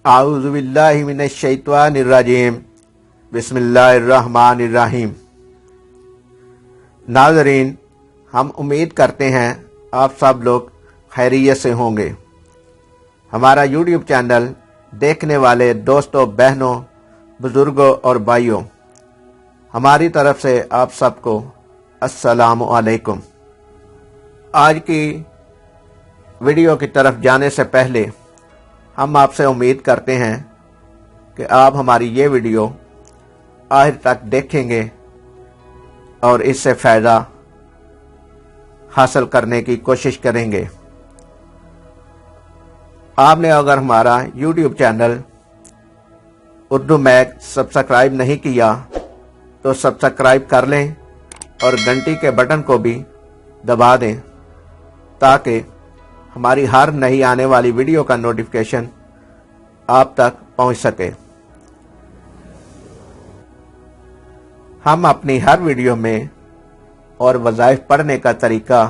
आऊज़ु बिल्लाहि मिनश शैतानिर रजीम। बिस्मिल्लाहिर्रहमानिर्रहीम। नाज़रीन, हम उम्मीद करते हैं आप सब लोग खैरियत से होंगे। हमारा यूट्यूब चैनल देखने वाले दोस्तों, बहनों, बुज़ुर्गों और भाइयों, हमारी तरफ से आप सबको अस्सलामु अलैकुम। आज की वीडियो की तरफ जाने से पहले हम आपसे उम्मीद करते हैं कि आप हमारी ये वीडियो आखिर तक देखेंगे और इससे फ़ायदा हासिल करने की कोशिश करेंगे। आपने अगर हमारा YouTube channel Urdu Mac subscribe नहीं किया तो सब्सक्राइब कर लें और घंटी के बटन को भी दबा दें ताकि हमारी हर नई आने वाली वीडियो का नोटिफिकेशन आप तक पहुंच सके। हम अपनी हर वीडियो में और वज़ाइफ पढ़ने का तरीका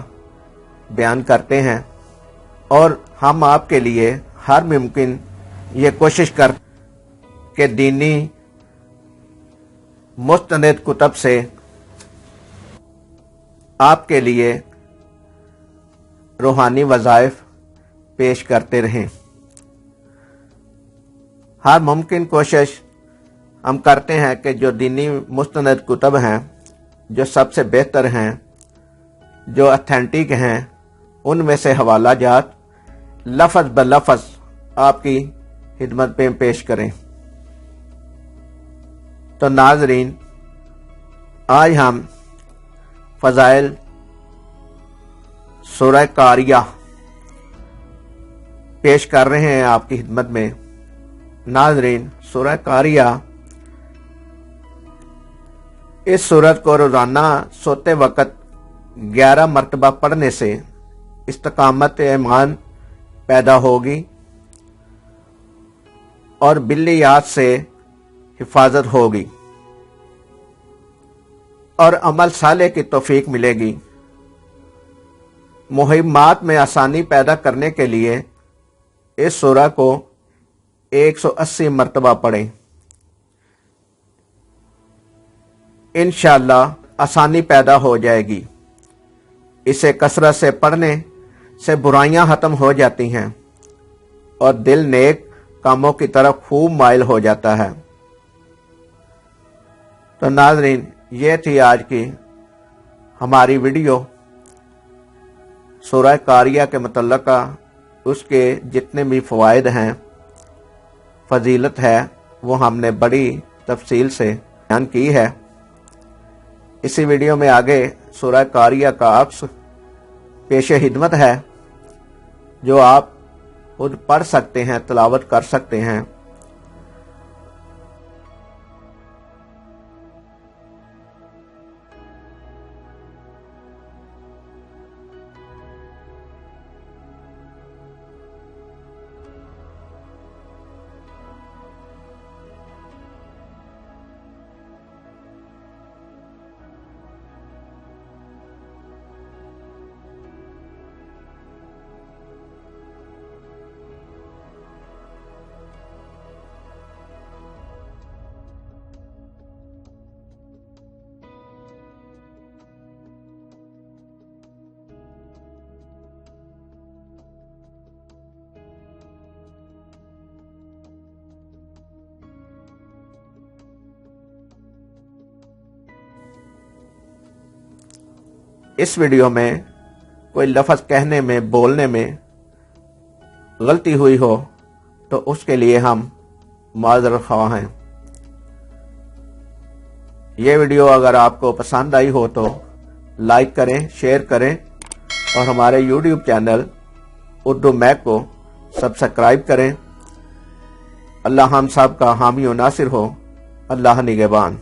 बयान करते हैं और हम आपके लिए हर मुमकिन ये कोशिश कर के दीनी मुस्तनद कुतब से आपके लिए रूहानी वज़ाइफ पेश करते रहें। हर मुमकिन कोशिश हम करते हैं कि जो दीनी मुस्तनद कुतब हैं, जो सबसे बेहतर हैं, जो ऑथेंटिक हैं, उनमें से हवाला जात लफ्ज़ ब लफ्ज़ आपकी खिदमत में पेश करें। तो नाज़रीन, आज हम फ़ज़ाइल सूरह कारिया पेश कर रहे हैं आपकी खिदमत में। नाज़रीन, सूरह कारिया, इस सूरत को रोज़ाना सोते वक़्त 11 मरतबा पढ़ने से इस्तकामत ईमान पैदा होगी और बिल्लियात से हिफाजत होगी और अमल साले की तौफीक मिलेगी। मुहिम्मात में आसानी पैदा करने के लिए इस सूरह को 180 मरतबा पढ़ें। इंशाअल्लाह आसानी पैदा हो जाएगी। इसे कसरत से पढ़ने से बुराइयां खत्म हो जाती हैं और दिल नेक कामों की तरफ खूब माइल हो जाता है। तो नाज़रीन, ये थी आज की हमारी वीडियो सूरह कारिया के मुतल्लिक़। उसके जितने भी फ़वाइद हैं, फजीलत है, वो हमने बड़ी तफसील से बयान की है। इसी वीडियो में आगे सूरह कारिया का अक्स पेश खिदमत है जो आप खुद पढ़ सकते हैं, तिलावत कर सकते हैं। इस वीडियो में कोई लफ्ज़ कहने में, बोलने में गलती हुई हो तो उसके लिए हम माज़रत ख़्वाह हैं। ये वीडियो अगर आपको पसंद आई हो तो लाइक करें, शेयर करें और हमारे YouTube चैनल उर्दू मैक को सब्सक्राइब करें। अल्लाह हम सब का हामी व नासिर हो। अल्लाह निगहबान।